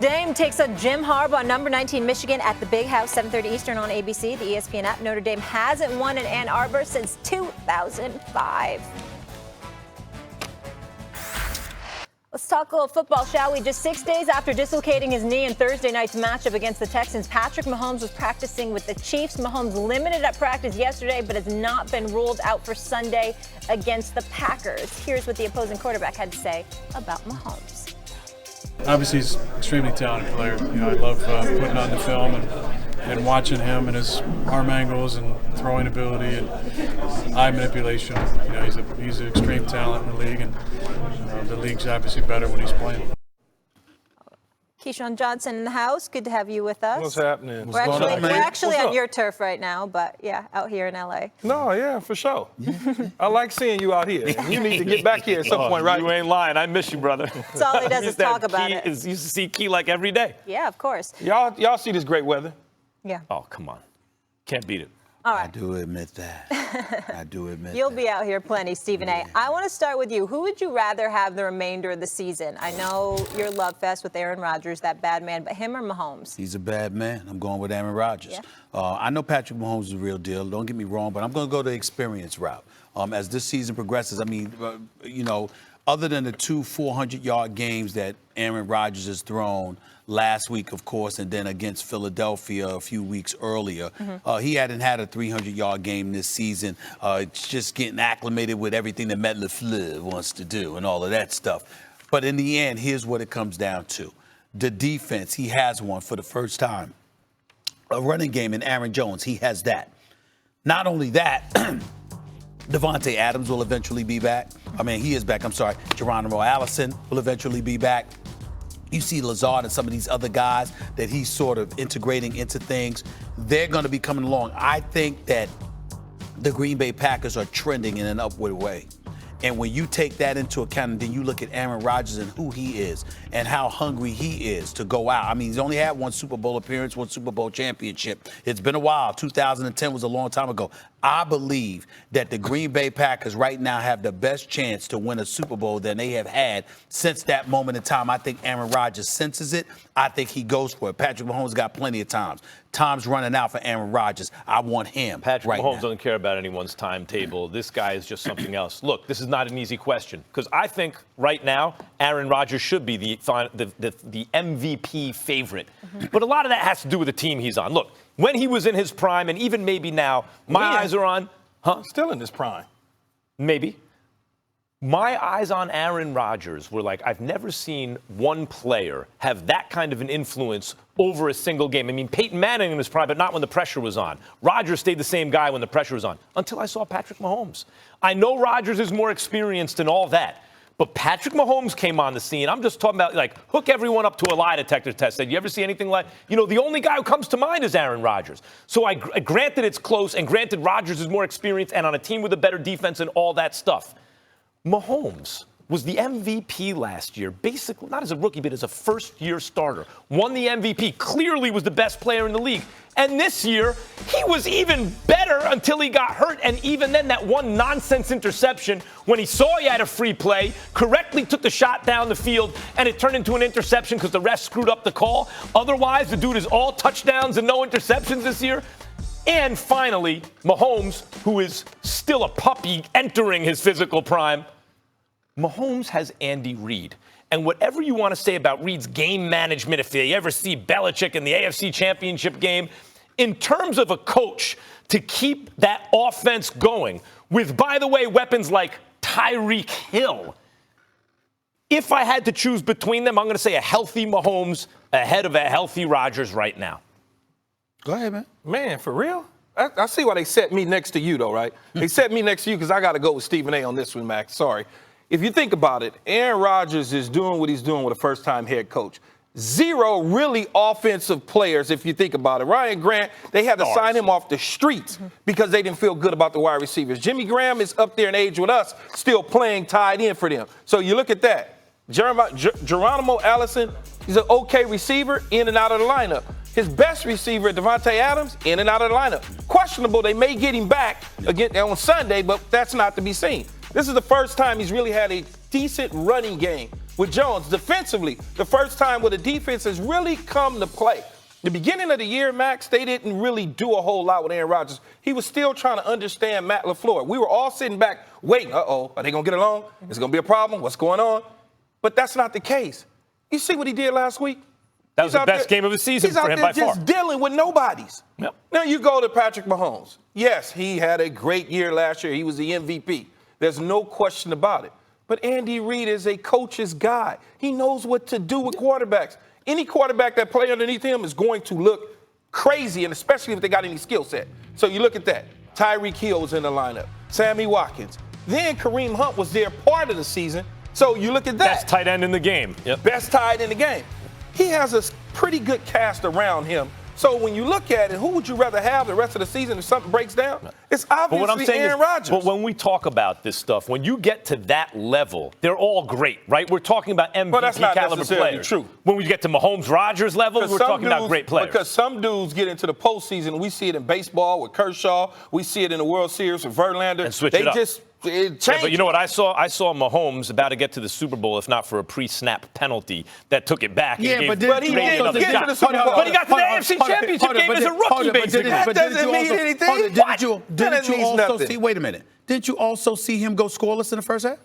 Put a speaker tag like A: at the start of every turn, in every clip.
A: Dame takes on Jim Harbaugh, number 19 Michigan at the Big House, 7:30 Eastern on ABC, the ESPN app. Notre Dame hasn't won in Ann Arbor since 2005. Let's talk a little football, shall we? Just 6 days after dislocating his knee in Thursday night's matchup against the Texans, Patrick Mahomes was practicing with the Chiefs. Mahomes limited at practice yesterday, but has not been ruled out for Sunday against the Packers. Here's what the opposing quarterback had to say about Mahomes.
B: Obviously, he's an extremely talented player. I love putting on the film and watching him and his arm angles and throwing ability and eye manipulation. He's an extreme talent in the league, and the league's obviously better when he's playing.
A: Keyshawn Johnson in the house. Good to have you with us.
C: What's happening?
A: We're actually on your turf right now, but yeah, out here in LA.
C: No, yeah, for sure. I like seeing you out here. You need to get back here at some point, right?
D: You ain't lying. I miss you, brother.
A: That's all he does is talk about it.
D: Used to see Key like every day.
A: Yeah, of course.
C: Y'all see this great weather?
A: Yeah.
D: Oh, come on. Can't beat it.
A: All right.
E: I do admit that.
A: You'll be out here plenty, Stephen A. I want to start with you. Who would you rather have the remainder of the season? I know your love fest with Aaron Rodgers, that bad man, but him or Mahomes?
E: He's a bad man. I'm going with Aaron Rodgers.
A: Yeah.
E: I know Patrick Mahomes is a real deal. Don't get me wrong, but I'm going to go the experience route. As this season progresses, other than the two 400-yard games that Aaron Rodgers has thrown last week, of course, and then against Philadelphia a few weeks earlier, he hadn't had a 300-yard game this season. It's just getting acclimated with everything that Matt LaFleur wants to do and all of that stuff. But in the end, here's what it comes down to. The defense, he has one for the first time. A running game in Aaron Jones, he has that. Not only that, Devontae Adams will eventually be back. He is back. Geronimo Allison will eventually be back. You see Lazard and some of these other guys that he's sort of integrating into things. They're going to be coming along. I think that the Green Bay Packers are trending in an upward way. And when you take that into account and then you look at Aaron Rodgers and who he is and how hungry he is to go out. He's only had one Super Bowl appearance, one Super Bowl championship. It's been a while. 2010 was a long time ago. I believe that the Green Bay Packers right now have the best chance to win a Super Bowl than they have had since that moment in time. I think Aaron Rodgers senses it. I think he goes for it. Patrick Mahomes got plenty of times. Time's running out for Aaron Rodgers. I want him.
D: Patrick
E: right
D: Mahomes
E: now.
D: doesn't care about anyone's timetable. This guy is just something else. Look, this is not an easy question because I think right now Aaron Rodgers should be the MVP favorite. But a lot of that has to do with the team he's on. Look, when he was in his prime and even maybe now, my eyes are on.
C: Still in his prime.
D: Maybe. My eyes on Aaron Rodgers were like, I've never seen one player have that kind of an influence over a single game. Peyton Manning in his prime, but not when the pressure was on. Rodgers stayed the same guy when the pressure was on, until I saw Patrick Mahomes. I know Rodgers is more experienced and all that, but Patrick Mahomes came on the scene. I'm just talking about, hook everyone up to a lie detector test. Said, you ever see anything like, the only guy who comes to mind is Aaron Rodgers. So I granted it's close, and granted Rodgers is more experienced and on a team with a better defense and all that stuff. Mahomes was the MVP last year, basically not as a rookie, but as a first-year starter. Won the MVP, clearly was the best player in the league. And this year, he was even better until he got hurt. And even then, that one nonsense interception, when he saw he had a free play, correctly took the shot down the field, and it turned into an interception because the ref screwed up the call. Otherwise, the dude is all touchdowns and no interceptions this year. And finally, Mahomes, who is still a puppy entering his physical prime, Mahomes has Andy Reid. And whatever you want to say about Reid's game management, if you ever see Belichick in the AFC Championship game, in terms of a coach to keep that offense going with, by the way, weapons like Tyreek Hill, if I had to choose between them, I'm going to say a healthy Mahomes ahead of a healthy Rodgers right now.
E: Go ahead, man.
C: Man, for real? I see why they set me next to you, though, right? They set me next to you because I got to go with Stephen A. on this one, Max. Sorry. If you think about it, Aaron Rodgers is doing what he's doing with a first-time head coach. Zero really offensive players, if you think about it. Ryan Grant, they had to sign him off the streets because they didn't feel good about the wide receivers. Jimmy Graham is up there in age with us, still playing tied in for them. So you look at that. Geronimo Allison, he's an okay receiver, in and out of the lineup. His best receiver, Devontae Adams, in and out of the lineup. Questionable, they may get him back again on Sunday, but that's not to be seen. This is the first time he's really had a decent running game with Jones. Defensively, the first time where the defense has really come to play. The beginning of the year, Max, they didn't really do a whole lot with Aaron Rodgers. He was still trying to understand Matt LaFleur. We were all sitting back waiting. Uh-oh, are they going to get along? Is it going to be a problem? What's going on? But that's not the case. You see what he did last week?
D: That was the best game of the season for him by far.
C: He's out there just dealing with nobodies.
D: Yep.
C: Now you go to Patrick Mahomes. Yes, he had a great year last year. He was the MVP. There's no question about it. But Andy Reid is a coach's guy. He knows what to do with quarterbacks. Any quarterback that play underneath him is going to look crazy, and especially if they got any skill set. So you look at that. Tyreek Hill was in the lineup. Sammy Watkins. Then Kareem Hunt was there part of the season. So you look at that.
D: Best tight end in the game. Yep.
C: Best tight in the game. He has a pretty good cast around him. So when you look at it, who would you rather have the rest of the season if something breaks down? It's obviously Aaron Rodgers.
D: But when we talk about this stuff, when you get to that level, they're all great, right? We're talking about MVP caliber players.
C: True.
D: When we get to Mahomes, Rodgers level, we're talking about great players.
C: Because some dudes get into the postseason. We see it in baseball with Kershaw. We see it in the World Series with Verlander.
D: And switch it up.
C: It
D: yeah, but you know what I saw? I saw Mahomes about to get to the Super Bowl, if not for a pre-snap penalty that took it back.
E: Yeah,
C: but he didn't get to the Super Bowl.
D: But he got to the AFC Championship game as a rookie, basically.
C: That doesn't mean anything.
E: Didn't you also see? Wait a minute. Didn't you also see him go scoreless in the first half?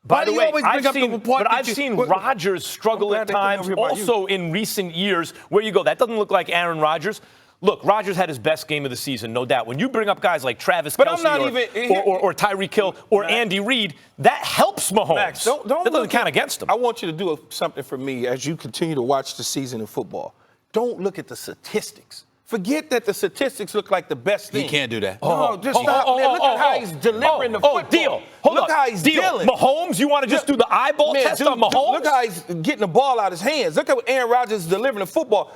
D: By the way, I've seen Rodgers struggle at times also in recent years where you go, that doesn't look like Aaron Rodgers. Look, Rodgers had his best game of the season, no doubt. When you bring up guys like Travis Kelce or Tyreek Hill or Andy Reid, that helps Mahomes. Max, that doesn't count against him.
C: I want you to do something for me as you continue to watch the season in football. Don't look at the statistics. Forget that the statistics look like the best thing.
E: He can't do that.
C: No, just stop. Look at how he's delivering the football.
D: Deal.
C: Look how he's dealing.
D: Mahomes, you want to just do the eyeball test on Mahomes?
C: Look how he's getting the ball out of his hands. Look at Aaron Rodgers delivering the football.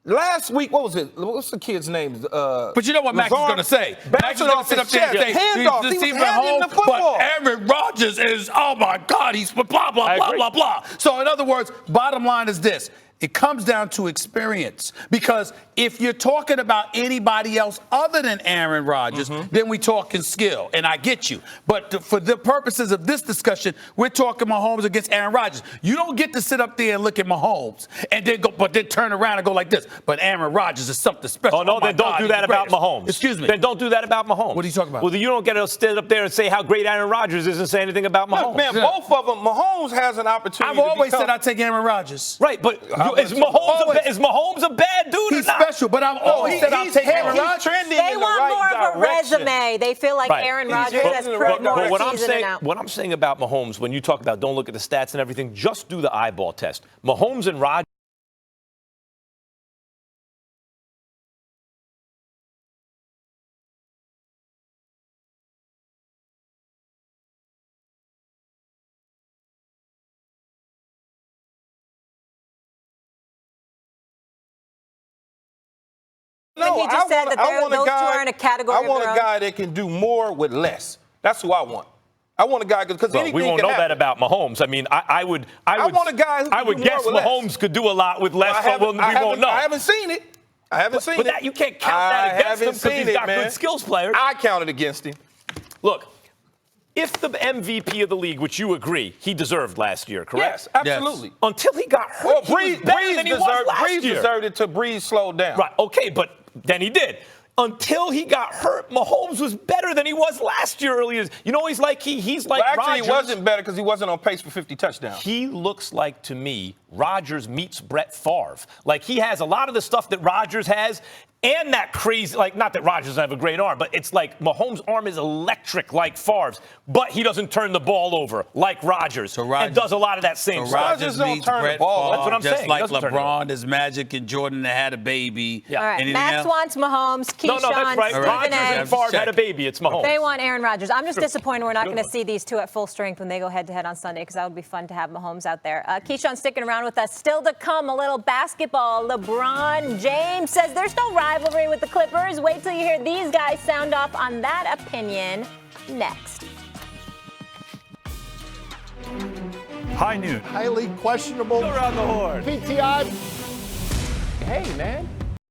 C: Last week, what was it? What's the kid's name?
E: But you know what Max is going to say? Max is going to sit up there and say,
C: handoff. He was handing the football.
E: But Aaron Rodgers is, oh my God, he's blah, blah, blah, blah, blah. So in other words, bottom line is this. It comes down to experience. Because if you're talking about anybody else other than Aaron Rodgers, then we're talking skill. And I get you. But for the purposes of this discussion, we're talking Mahomes against Aaron Rodgers. You don't get to sit up there and look at Mahomes and then then turn around and go like this. But Aaron Rodgers is something special.
D: Oh, no, then don't do that about Mahomes.
E: Excuse me.
D: Then don't do that about Mahomes.
E: What are you talking about?
D: Well, you don't get to sit up there and say how great Aaron Rodgers is and say anything about Mahomes.
C: Look, man, both of them, Mahomes has an opportunity.
E: I've always said I'd take Aaron Rodgers.
D: Right, but is Mahomes a bad dude
E: He's special, but I've always said I'll take Aaron Rodgers.
A: They want more of a resume. They feel like Aaron Rodgers has proven more season and out.
D: What I'm saying about Mahomes, when you talk about don't look at the stats and everything, just do the eyeball test. Mahomes and Rodgers.
A: No, he just said that those two are in a category.
C: I want a guy that can do more with less. That's who I want. I want a guy because anything
D: we won't
C: can
D: know
C: happen.
D: that about Mahomes. I mean, I would
C: want a guy who can
D: I would
C: do
D: guess
C: more with
D: Mahomes
C: less.
D: could do a lot with less, but we won't know.
C: I haven't seen it.
D: But that you can't count that against him because he's got good skills players.
C: I counted against him.
D: Look, if the MVP of the league, which you agree, he deserved last year, correct?
C: Yes, absolutely.
D: Yes. Until he got hurt,
C: Breeze deserved it. Breeze slowed down.
D: Right, okay, but then he did. Until he got hurt, Mahomes was better than he was last year earlier. You know, he's like Rodgers.
C: Actually, he wasn't better because he wasn't on pace for 50 touchdowns.
D: He looks like, to me, Rodgers meets Brett Favre. Like, he has a lot of the stuff that Rodgers has and that crazy, like, not that Rodgers doesn't have a great arm, but it's like Mahomes' arm is electric like Favre's, but he doesn't turn the ball over like Rodgers, and does a lot of that same stuff.
E: Rodgers meets Brett Favre.
D: That's what I'm
E: just
D: saying.
E: like LeBron is Magic and Jordan that had a baby.
A: Yeah. All right,
E: Anything
A: Max
E: else?
A: wants Mahomes, Keyshawn,
D: No, that's right. Rodgers and Favre had a baby. It's Mahomes.
A: They want Aaron Rodgers. I'm just disappointed we're not going to see these two at full strength when they go head-to-head on Sunday because that would be fun to have Mahomes out there. Keyshawn sticking around with us. Still to come, a little basketball. LeBron James says there's no rivalry with the Clippers. Wait till you hear these guys sound off on that opinion next.
F: High noon.
G: Highly questionable.
F: Go around the horn.
G: PTI.
F: Hey, man.